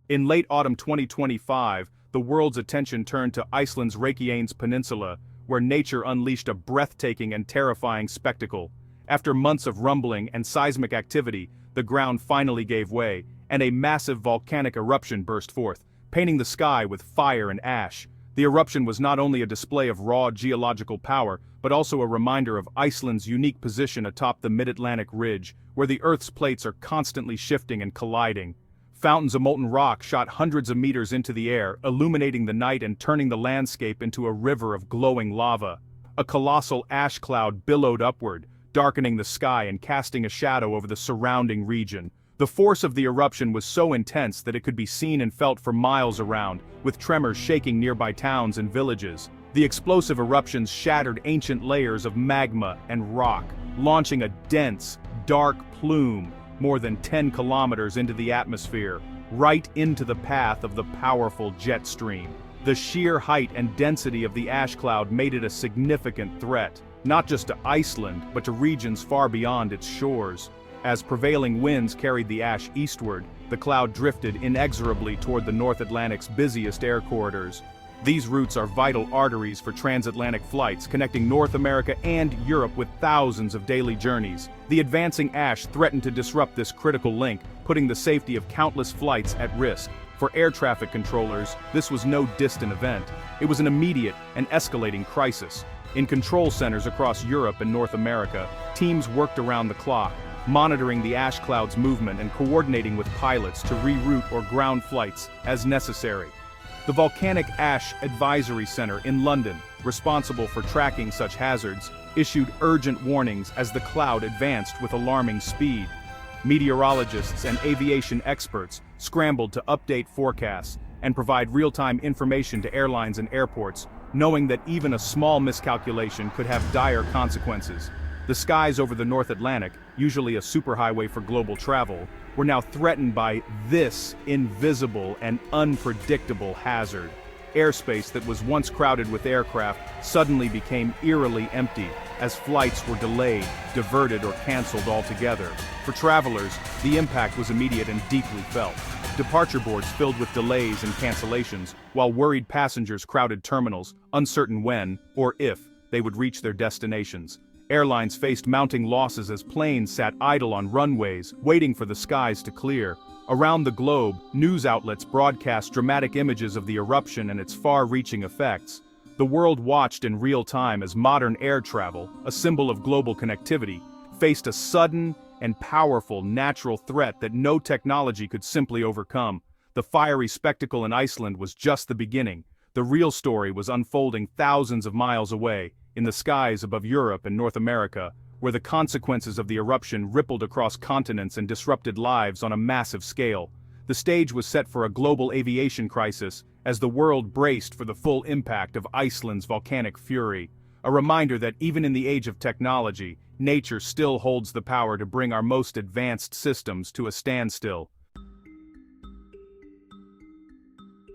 In late autumn 2025, the world's attention turned to Iceland's Reykjanes Peninsula, where nature unleashed a breathtaking and terrifying spectacle. After months of rumbling and seismic activity, the ground finally gave way, and a massive volcanic eruption burst forth, painting the sky with fire and ash. The eruption was not only a display of raw geological power, but also a reminder of Iceland's unique position atop the mid-Atlantic ridge, where the Earth's plates are constantly shifting and colliding. Fountains of molten rock shot hundreds of meters into the air, illuminating the night and turning the landscape into a river of glowing lava. A colossal ash cloud billowed upward, darkening the sky and casting a shadow over the surrounding region. The force of the eruption was so intense that it could be seen and felt for miles around, with tremors shaking nearby towns and villages. The explosive eruptions shattered ancient layers of magma and rock, launching a dense, dark plume more than 10 kilometers into the atmosphere, right into the path of the powerful jet stream. The sheer height and density of the ash cloud made it a significant threat, not just to Iceland, but to regions far beyond its shores. As prevailing winds carried the ash eastward, the cloud drifted inexorably toward the North Atlantic's busiest air corridors. These routes are vital arteries for transatlantic flights, connecting North America and Europe with thousands of daily journeys. The advancing ash threatened to disrupt this critical link, putting the safety of countless flights at risk. For air traffic controllers, this was no distant event. It was an immediate and escalating crisis. In control centers across Europe and North America, teams worked around the clock, monitoring the ash cloud's movement and coordinating with pilots to reroute or ground flights as necessary. The Volcanic Ash Advisory Center in London, responsible for tracking such hazards, issued urgent warnings as the cloud advanced with alarming speed. Meteorologists and aviation experts scrambled to update forecasts and provide real-time information to airlines and airports, knowing that even a small miscalculation could have dire consequences. The skies over the North Atlantic, usually a superhighway for global travel, were now threatened by this invisible and unpredictable hazard. Airspace that was once crowded with aircraft suddenly became eerily empty as flights were delayed, diverted, or canceled altogether. For travelers, the impact was immediate and deeply felt. Departure boards filled with delays and cancellations, while worried passengers crowded terminals, uncertain when, or if, they would reach their destinations. Airlines faced mounting losses as planes sat idle on runways, waiting for the skies to clear. Around the globe, news outlets broadcast dramatic images of the eruption and its far-reaching effects. The world watched in real time as modern air travel, a symbol of global connectivity, faced a sudden and powerful natural threat that no technology could simply overcome. The fiery spectacle in Iceland was just the beginning. The real story was unfolding thousands of miles away, in the skies above Europe and North America, where the consequences of the eruption rippled across continents and disrupted lives on a massive scale. The stage was set for a global aviation crisis, as the world braced for the full impact of Iceland's volcanic fury. A reminder that even in the age of technology, nature still holds the power to bring our most advanced systems to a standstill.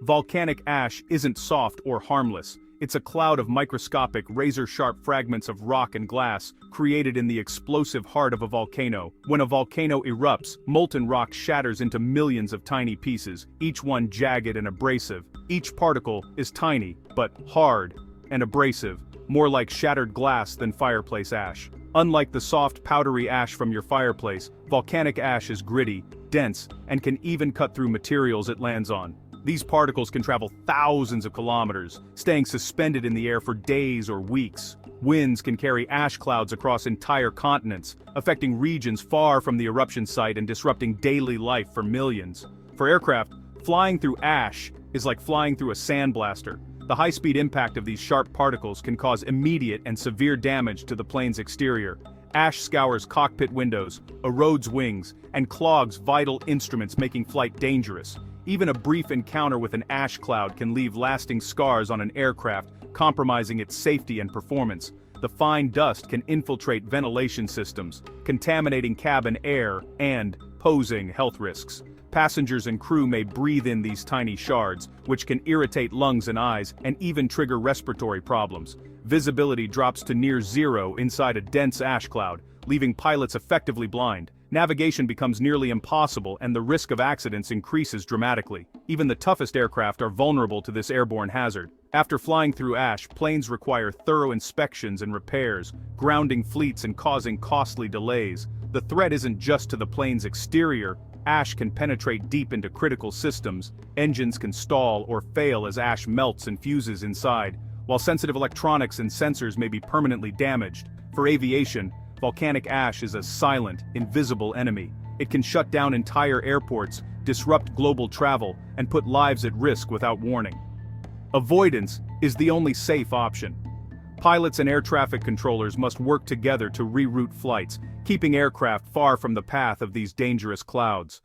Volcanic ash isn't soft or harmless. It's a cloud of microscopic, razor-sharp fragments of rock and glass, created in the explosive heart of a volcano. When a volcano erupts, molten rock shatters into millions of tiny pieces, each one jagged and abrasive. Each particle is tiny, but hard and abrasive, more like shattered glass than fireplace ash. Unlike the soft, powdery ash from your fireplace, volcanic ash is gritty, dense, and can even cut through materials it lands on. These particles can travel thousands of kilometers, staying suspended in the air for days or weeks. Winds can carry ash clouds across entire continents, affecting regions far from the eruption site and disrupting daily life for millions. For aircraft, flying through ash is like flying through a sandblaster. The high-speed impact of these sharp particles can cause immediate and severe damage to the plane's exterior. Ash scours cockpit windows, erodes wings, and clogs vital instruments, making flight dangerous. Even a brief encounter with an ash cloud can leave lasting scars on an aircraft, compromising its safety and performance. The fine dust can infiltrate ventilation systems, contaminating cabin air and posing health risks. Passengers and crew may breathe in these tiny shards, which can irritate lungs and eyes and even trigger respiratory problems. Visibility drops to near zero inside a dense ash cloud, leaving pilots effectively blind. Navigation becomes nearly impossible and the risk of accidents increases dramatically. Even the toughest aircraft are vulnerable to this airborne hazard. After flying through ash, planes require thorough inspections and repairs, grounding fleets and causing costly delays. The threat isn't just to the plane's exterior. Ash can penetrate deep into critical systems, engines can stall or fail as ash melts and fuses inside, while sensitive electronics and sensors may be permanently damaged. For aviation, volcanic ash is a silent, invisible enemy. It can shut down entire airports, disrupt global travel, and put lives at risk without warning. Avoidance is the only safe option. Pilots and air traffic controllers must work together to reroute flights, keeping aircraft far from the path of these dangerous clouds.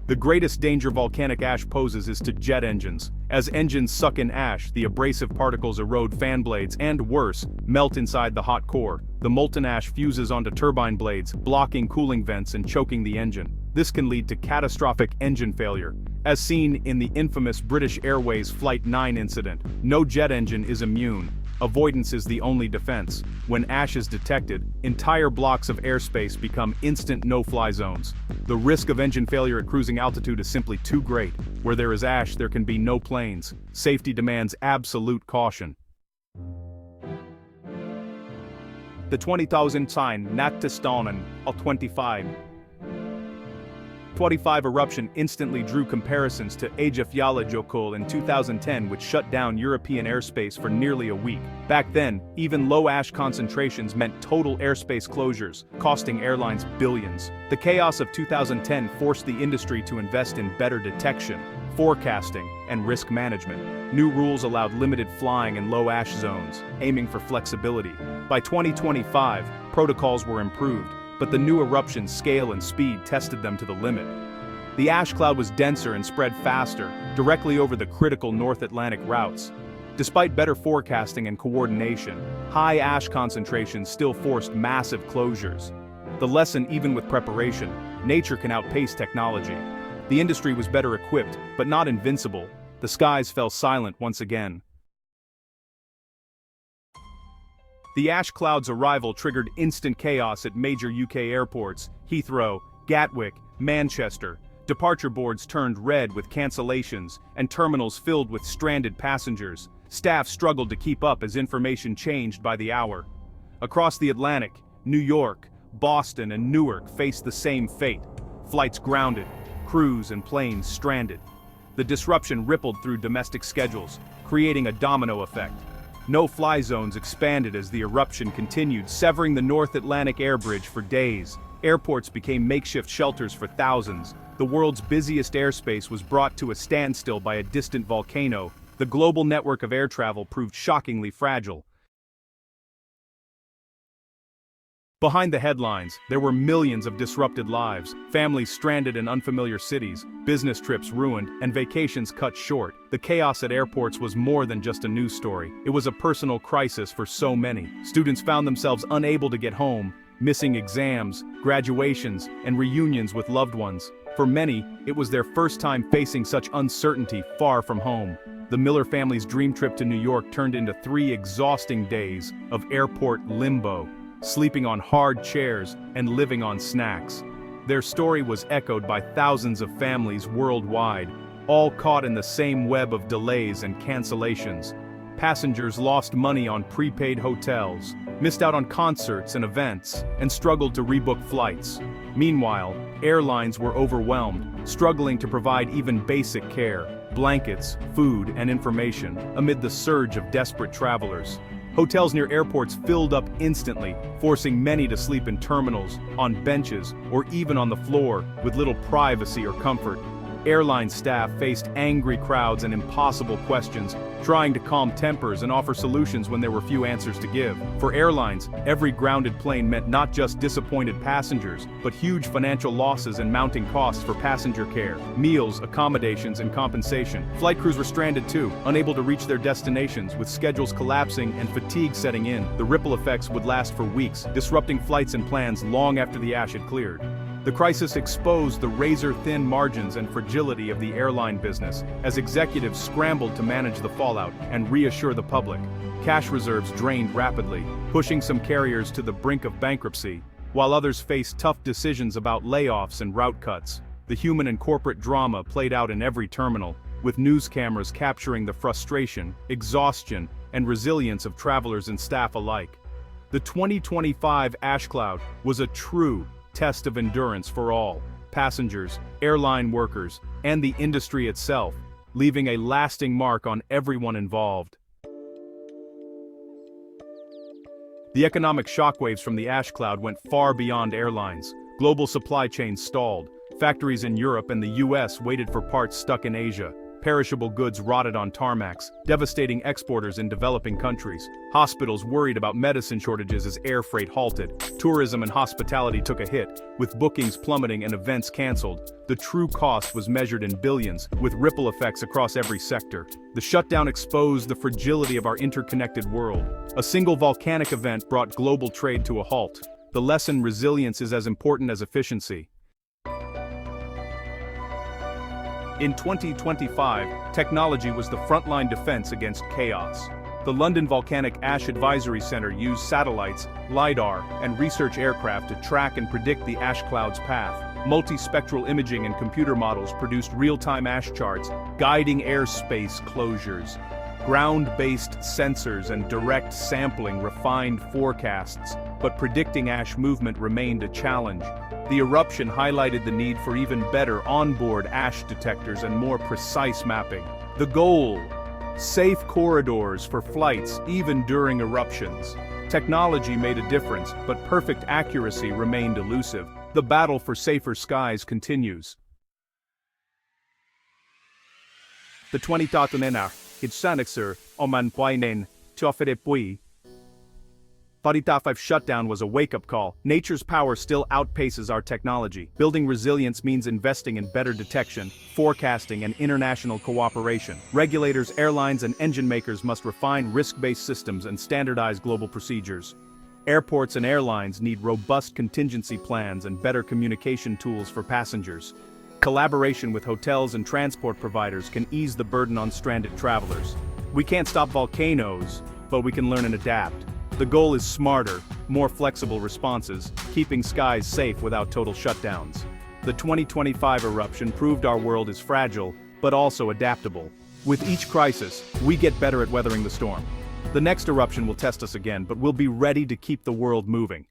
The greatest danger volcanic ash poses is to jet engines. As engines suck in ash, the abrasive particles erode fan blades and, worse, melt inside the hot core. The molten ash fuses onto turbine blades, blocking cooling vents and choking the engine. This can lead to catastrophic engine failure, as seen in the infamous British Airways Flight 9 incident. No jet engine is immune. Avoidance is the only defense. When ash is detected, entire blocks of airspace become instant no-fly zones. The risk of engine failure at cruising altitude is simply too great. Where there is ash, there can be no planes. Safety demands absolute caution. The 20,000 sign Nattestaden of 25 eruption instantly drew comparisons to Eyjafjallajökull in 2010, which shut down European airspace for nearly a week. Back then, even low ash concentrations meant total airspace closures, costing airlines billions. The chaos of 2010 forced the industry to invest in better detection, forecasting, and risk management. New rules allowed limited flying in low ash zones, aiming for flexibility. By 2025, protocols were improved, but the new eruption's scale and speed tested them to the limit. The ash cloud was denser and spread faster, directly over the critical North Atlantic routes. Despite better forecasting and coordination, high ash concentrations still forced massive closures. The lesson, even with preparation, nature can outpace technology. The industry was better equipped, but not invincible. The skies fell silent once again. The ash cloud's arrival triggered instant chaos at major UK airports: Heathrow, Gatwick, Manchester. Departure boards turned red with cancellations, and terminals filled with stranded passengers. Staff struggled to keep up as information changed by the hour. Across the Atlantic, New York, Boston, and Newark faced the same fate. Flights grounded, crews and planes stranded. The disruption rippled through domestic schedules, creating a domino effect. No-fly zones expanded as the eruption continued, severing the North Atlantic air bridge for days. Airports became makeshift shelters for thousands. The world's busiest airspace was brought to a standstill by a distant volcano. The global network of air travel proved shockingly fragile. Behind the headlines, there were millions of disrupted lives, families stranded in unfamiliar cities, business trips ruined, and vacations cut short. The chaos at airports was more than just a news story. It was a personal crisis for so many. Students found themselves unable to get home, missing exams, graduations, and reunions with loved ones. For many, it was their first time facing such uncertainty far from home. The Miller family's dream trip to New York turned into 3 exhausting days of airport limbo, sleeping on hard chairs and living on snacks. Their story was echoed by thousands of families worldwide, all caught in the same web of delays and cancellations. Passengers lost money on prepaid hotels, missed out on concerts and events, and struggled to rebook flights. Meanwhile, airlines were overwhelmed, struggling to provide even basic care, blankets, food, and information, amid the surge of desperate travelers. Hotels near airports filled up instantly, forcing many to sleep in terminals, on benches, or even on the floor, with little privacy or comfort. Airline staff faced angry crowds and impossible questions, trying to calm tempers and offer solutions when there were few answers to give. For airlines, every grounded plane meant not just disappointed passengers, but huge financial losses and mounting costs for passenger care, meals, accommodations, and compensation. Flight crews were stranded too, unable to reach their destinations, with schedules collapsing and fatigue setting in. The ripple effects would last for weeks, disrupting flights and plans long after the ash had cleared. The crisis exposed the razor-thin margins and fragility of the airline business, as executives scrambled to manage the fallout and reassure the public. Cash reserves drained rapidly, pushing some carriers to the brink of bankruptcy, while others faced tough decisions about layoffs and route cuts. The human and corporate drama played out in every terminal, with news cameras capturing the frustration, exhaustion, and resilience of travelers and staff alike. The 2025 ash cloud was a true test of endurance for all: passengers, airline workers, and the industry itself, leaving a lasting mark on everyone involved. The economic shockwaves from the ash cloud went far beyond airlines. Global supply chains stalled. Factories in Europe and the US waited for parts stuck in Asia. Perishable goods rotted on tarmacs, devastating exporters in developing countries. Hospitals worried about medicine shortages as air freight halted. Tourism and hospitality took a hit, with bookings plummeting and events canceled. The true cost was measured in billions, with ripple effects across every sector. The shutdown exposed the fragility of our interconnected world. A single volcanic event brought global trade to a halt. The lesson: resilience is as important as efficiency. In 2025, technology was the frontline defense against chaos. The London Volcanic Ash Advisory Center used satellites, LiDAR, and research aircraft to track and predict the ash cloud's path. Multispectral imaging and computer models produced real-time ash charts, guiding airspace closures. Ground-based sensors and direct sampling refined forecasts, but predicting ash movement remained a challenge. The eruption highlighted the need for even better onboard ash detectors and more precise mapping. The goal: safe corridors for flights even during eruptions. Technology made a difference, but perfect accuracy remained elusive. The battle for safer skies continues. The 2013 Hidsanixer Oman Painen Tofedepui 45 shutdown was a wake-up call. Nature's power still outpaces our technology. Building resilience means investing in better detection, forecasting, and international cooperation. Regulators, airlines, and engine makers must refine risk-based systems and standardize global procedures. Airports and airlines need robust contingency plans and better communication tools for passengers. Collaboration with hotels and transport providers can ease the burden on stranded travelers. We can't stop volcanoes, but we can learn and adapt. The goal is smarter, more flexible responses, keeping skies safe without total shutdowns. The 2025 eruption proved our world is fragile, but also adaptable. With each crisis, we get better at weathering the storm. The next eruption will test us again, but we'll be ready to keep the world moving.